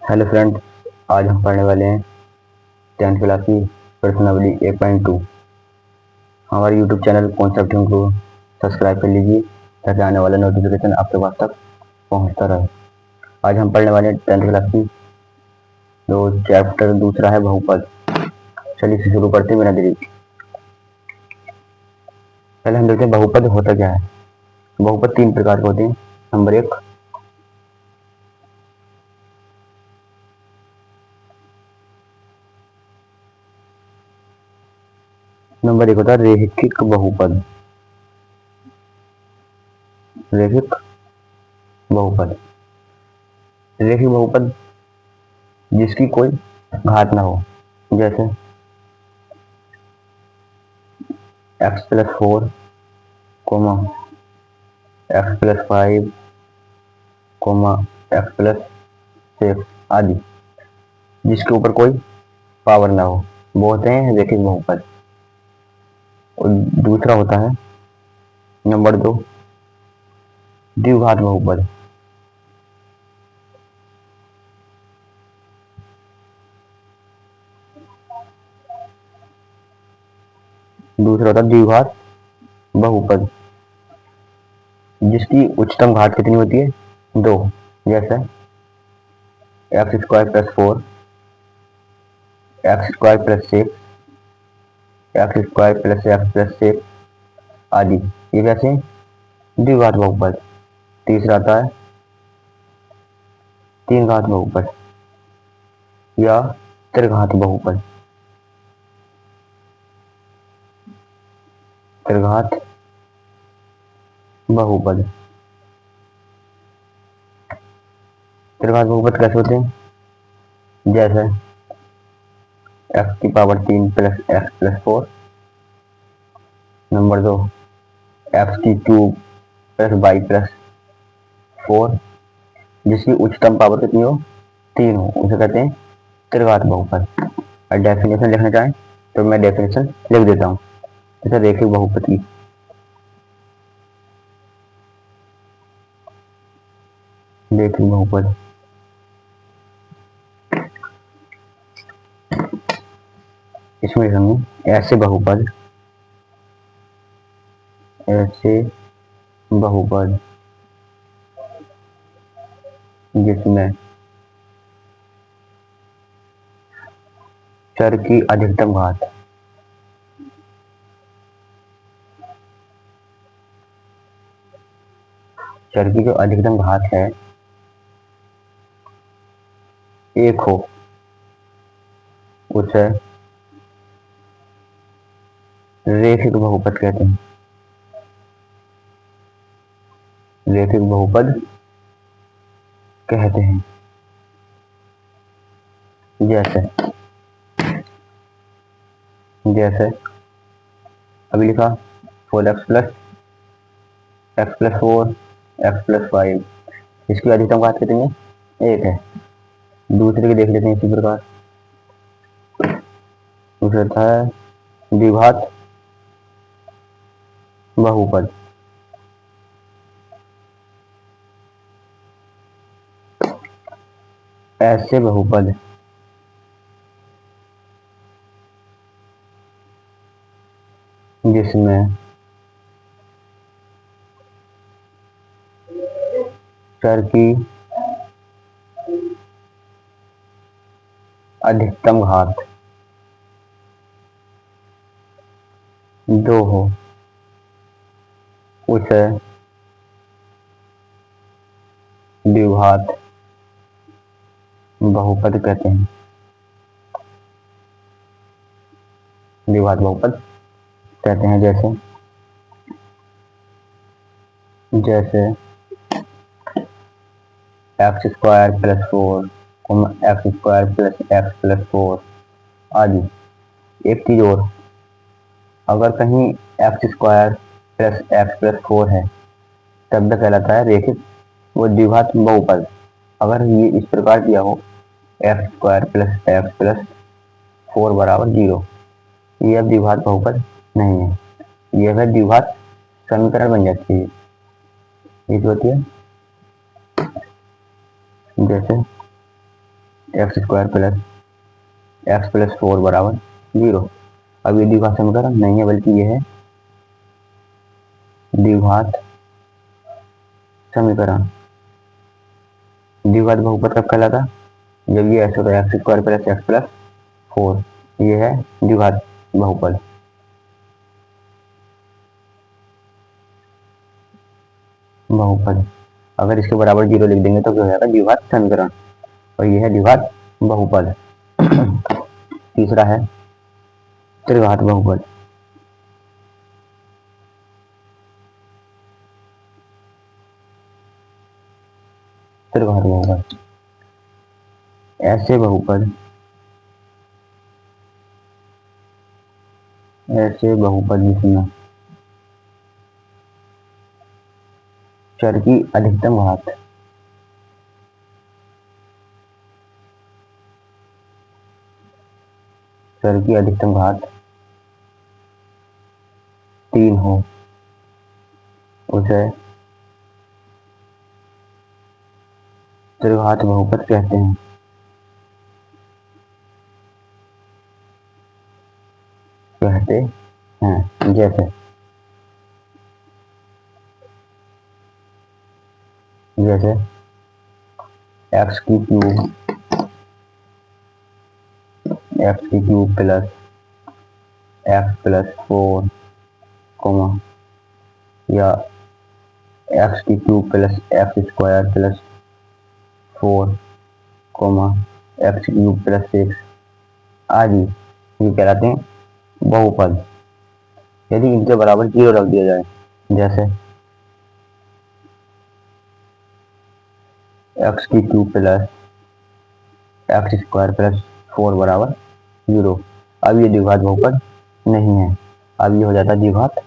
Hello friend, आज हम पढ़ने वाले हैं 10th क्लास की प्रश्नावली 1.2। हमारे यूट्यूब चैनल कॉन्सेप्ट को सब्सक्राइब कर लीजिए ताकि आने वाला नोटिफिकेशन आपके पास तक पहुंचता रहे। आज हम पढ़ने वाले हैं 10th क्लास की जो चैप्टर दूसरा है बहुपद। चलिए इसे शुरू करते हैं बिना देरी के। पहले हम देखते हैं बहुपद होता क्या है। बहुपद तीन प्रकार के होते हैं। नंबर एक, होता है रैखिक बहुपद। रैखिक बहुपद रैखिक बहुपद जिसकी कोई घात ना हो, जैसे x+4, x+5, x+6 आदि, जिसके ऊपर कोई पावर ना हो, वो होते हैं रैखिक बहुपद। और दूसरा होता है नंबर दो, द्विघात बहुपद। दूसरा होता है द्विघात बहुपद जिसकी उच्चतम घात कितनी होती है? दो। जैसे x² + 4, x² + 6, x² + x+6 आदि, ये कैसे हैं? द्विघात बहुपद। तीसरा आता है तीन घात बहुपद या त्रिघात बहुपद। त्रिघात बहुपद त्रिघात बहुपद कैसे होते हैं? जैसे x³ + x+4, नंबर दो x³ + y+4, जिसकी उच्चतम पावर कितनी हो? 3 हो, उसे कहते हैं त्रिघात बहुपद। और डेफिनेशन लिखना चाहें तो मैं डेफिनेशन लिख देता हूँ। जैसे रैखिक बहुपद की रैखिक बहुपद इसमें लिखेंगे ऐसे बहुपद जिसमें चर की अधिकतम घात चर की जो अधिकतम घात है एक हो, उसे रैखिक बहुपद कहते हैं। रैखिक बहुपद कहते हैं। जैसे जैसे अभी लिखा 4x+x+4 x+5, इसकी अधिकतम घात कितनी है? एक है। दूसरे की देख लेते हैं इसी प्रकार। दूसरा था द्विघात बहुपद। ऐसे बहुपद जिसमें चर की अधिकतम घात दो हो, उसे द्विघात बहुपद कहते हैं। द्विघात बहुपद कहते हैं। जैसे जैसे x² + 4, x² + x+4 आदि। एक चीज और, अगर कहीं x² + x+4 है तब भी कहलाता है रैखिक वो द्विघात बहुपद। अगर ये इस प्रकार दिया हो x² + x+4 = 0, ये अब द्विघात बहुपद नहीं है, यह है द्विघात समीकरण बन जाती है। ये जो होती है, जैसे x square plus x plus 4 बराबर 0। अब ये द्विघात समीकरण नहीं है बल्कि ये है द्विघात समीकरण। द्विघात बहुपद कब कहलाता? जब ये ऐसा होता है x square plus x plus 4, ये है द्विघात बहुपद। बहुपद अगर इसके बराबर 0 लिख देंगे तो क्या हो जाएगा? द्विघात समीकरण। और ये है द्विघात बहुपद। तीसरा है त्रिघात बहुपद। त्रिघात बहुपद ऐसे बहुपद जिसमें चर की अधिकतम घात चर की अधिकतम घात 3 हो उसे त्रिघात बहुपद कहते हैं। जैसे जैसे एक्स की cube plus x plus 4 comma या एक्स की cube plus x square plus 4 comma x cube plus 6 आदि ये कहलाते हैं बहुपद यदि इनके बराबर 0 रख दिया जाए। जैसे एक्स की cube plus x square plus 4 बराबर 0। अब ये द्विघात बहुपद नहीं है, अब ये हो जाता है द्विघात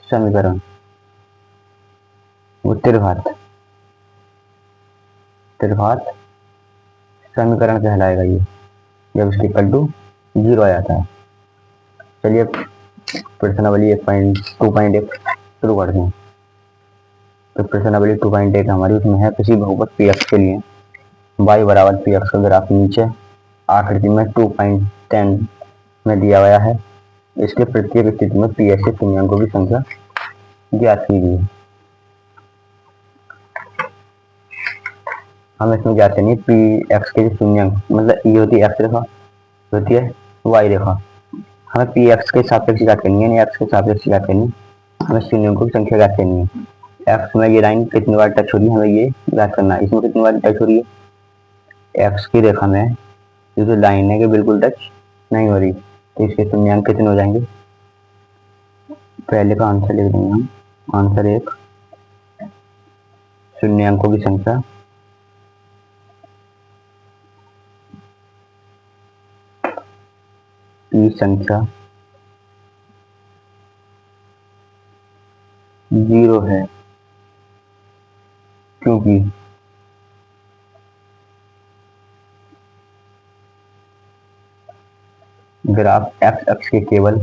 समीकरण। वो त्रिघात समीकरण कहलाएगा ये जब इसके इक्वल टू 0 आ जाता है। चलिए प्रश्नावली 2.1 शुरू करते हैं। तो प्रश्नावली 2.1 हमारी उसमें है किसी बहुपद पी एक्स के लिए y बराबर पी एक्स का ग्राफ नीचे आकृति में 2.10 में दिया गया है। इसके प्रत्येक स्थिति में पी एक्स के शून्याङ्कों की संख्या ज्ञात कीजिए। हम इसमें ज्ञात करेंगे पी एक्स के शून्याङ्क, मतलब ये होती है एक्स रेखा, होती है वाई रेखा। हमें पी एक्स के सापेक्ष ज्ञात करनी है, एक्स के सापेक्ष ज्ञात करनी है। हमें शून्याङ्कों की संख्या ज्ञात करनी है। एक्स में ये लाइन कितनी बार टच हो रही है हमें ये ज्ञात करना है। इसमें कितनी बार टच हो रही है? एक्स की रेखा में ये जो लाइन है कि बिल्कुल टच नहीं हो रही, तो इसके शून्याङ्क कितने हो जाएंगे? पहले का आंसर लिख देंगे हम। आंसर 1 शून्याङ्कों की संख्या की संख्या 0 है क्योंकि ग्राफ एक्स अक्ष के केवल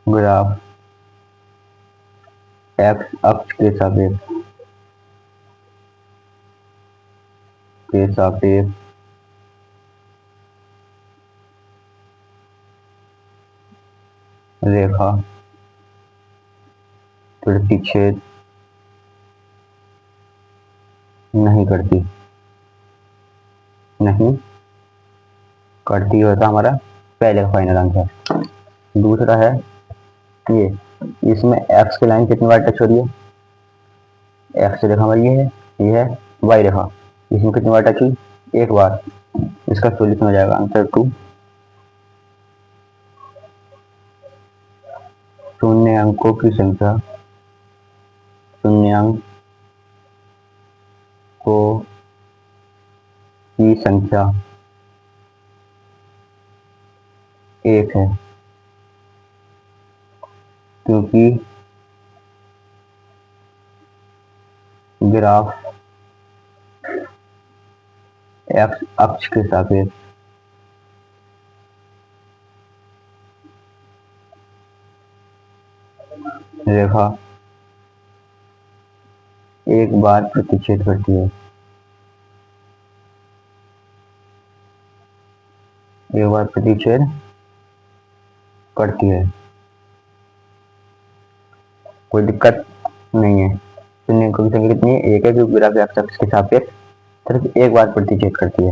ग्राफ एक्स अक्ष के सापेक्ष रेखा प्रतिच्छेद नहीं करती होता हमारा पहले का फाइनल आंसर। दूसरा है ये, इसमें एक्स की लाइन कितनी बार टच हो रही है? एक्स रेखा हमारी ये है वाई रेखा, इसमें कितनी बार टच हुई? एक बार। इसका सोल्यूशन हो जाएगा आंसर 2 शून्याङ्कों की संख्या एक है क्योंकि ग्राफ एक्स अक्ष के सापेक्ष रेखा एक बार प्रतिच्छेद करती है। एक बार प्रतिच्छेद करती है, कोई दिक्कत नहीं है। शून्य अंकों की संख्या कितनी है? एक है, क्योंकि ग्राफ एक्स अक्ष के सापेक्ष सिर्फ एक बार प्रतिच्छेद करती है।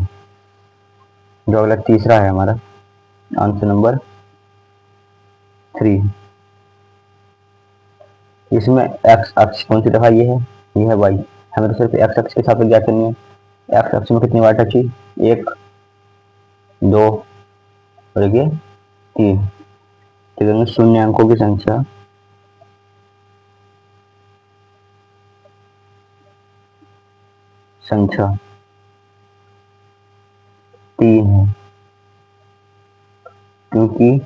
जो अगला तीसरा है हमारा आंसर नंबर 3। इसमें एक्स अक्ष कौन सी रखा? ये है वाई। हमें तो सिर्फ एक्स अक्ष के सापेक्ष ज्ञात करनी है। एक्स अक्ष में कितनी बार टची? 1, 2 और ये 3। तो शून्य अंकों की संख्या संख्या 3 है, क्योंकि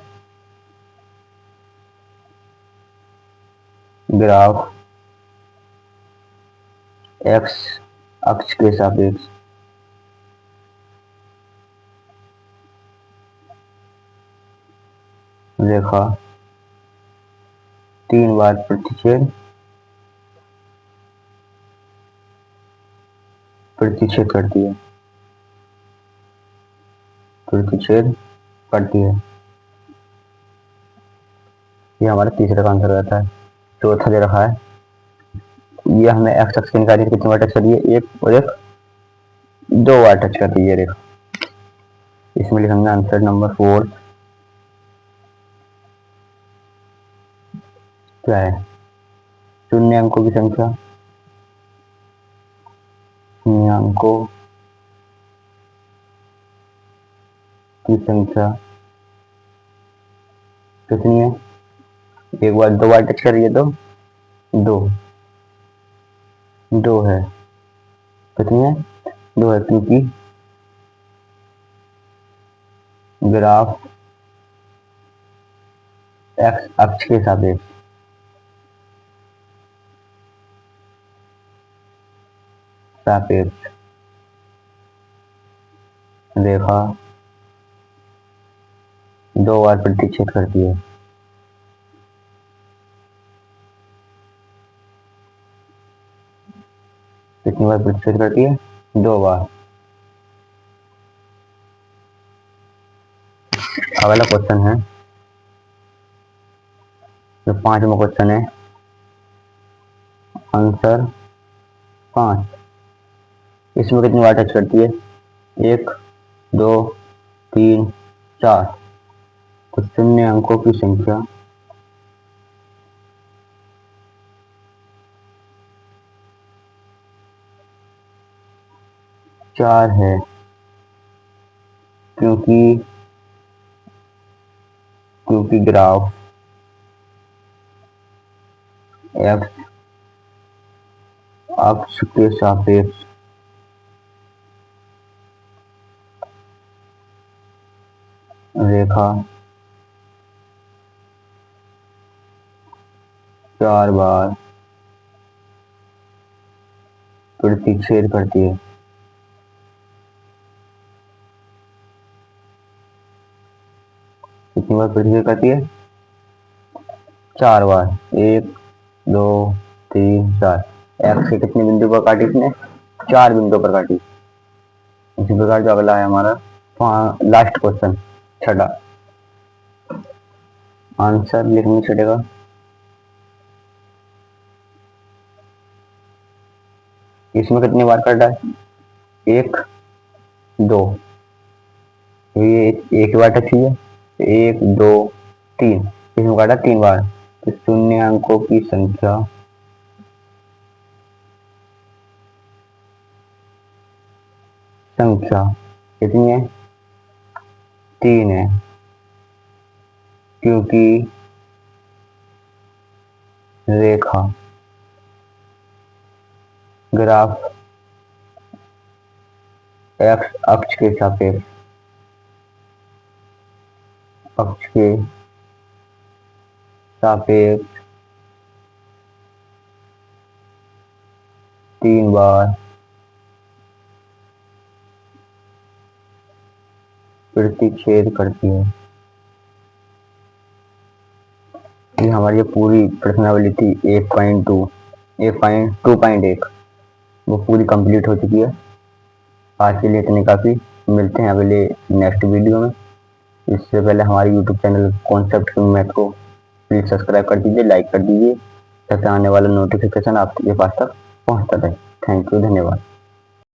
ग्राफ एक्स अक्ष के सापेक्ष रेखा 3 बार प्रतिच्छेद करती है, प्रतिच्छेद करती है। ये हमारा तीसरा का आंसर रहता है। चौथा दे रखा है, ये हमें एक्स अक्ष के निकाली कितनी बार टच कर रही है? 1 और 1, 2 बार टच कर रही है रेखा। इसमें लिखेंगे आंसर नंबर 4 क्या है? शून्य अंकों की संख्या, शून्य अंकों की संख्या कितनी है? एक बार 2 बार टच कर रही है तो 2 है। कितनी है? 2 है, क्योंकि ग्राफ एक्स अक्ष के सापेक्ष रेखा 2 बार प्रतिच्छेद करती है। कितनी बार प्रतिच्छेद करती है? 2 बार। अगला क्वेश्चन है, जो 5वां क्वेश्चन है, आंसर 5। इसमें कितनी बार टच करती है? 1, 2, 3, 4। तो शून्य अंकों की संख्या चार है, क्योंकि ग्राफ एक्स अक्ष के सापेक्ष रेखा 4 बार प्रतिच्छेद करती है। कितनी बार प्रतिच्छेद करती है? 4 बार। 1, 2, 3, 4। एक्स से कितने बिंदु पर काटी इसने? 4 बिंदु पर काटी। इसी प्रकार जो अगला है हमारा लास्ट क्वेश्चन, छठा, आंसर लिखने छठेगा। इसमें कितनी बार काटा है? 1, 2। ये एक बार टच हुई है। 1, 2, 3। इसमें काटा 3 बार। तो शून्य अंकों की संख्या कितनी है? 3 है, क्योंकि रेखा ग्राफ एक्स अक्ष के सापेक्ष 3 बार प्रतिच्छेद करती है। ये हमारी पूरी प्रश्नावली थी 1.2.1 वो पूरी कंप्लीट हो चुकी है। आज के लिए इतने काफी। मिलते हैं अगले नेक्स्ट वीडियो में। इससे पहले हमारे यूट्यूब चैनल कॉन्सेप्ट मैथ को प्लीज सब्सक्राइब कर दीजिए, लाइक कर दीजिए, ताकि आने वाला नोटिफिकेशन आपके पास तक पहुंचता रहे। थैंक यू, धन्यवाद।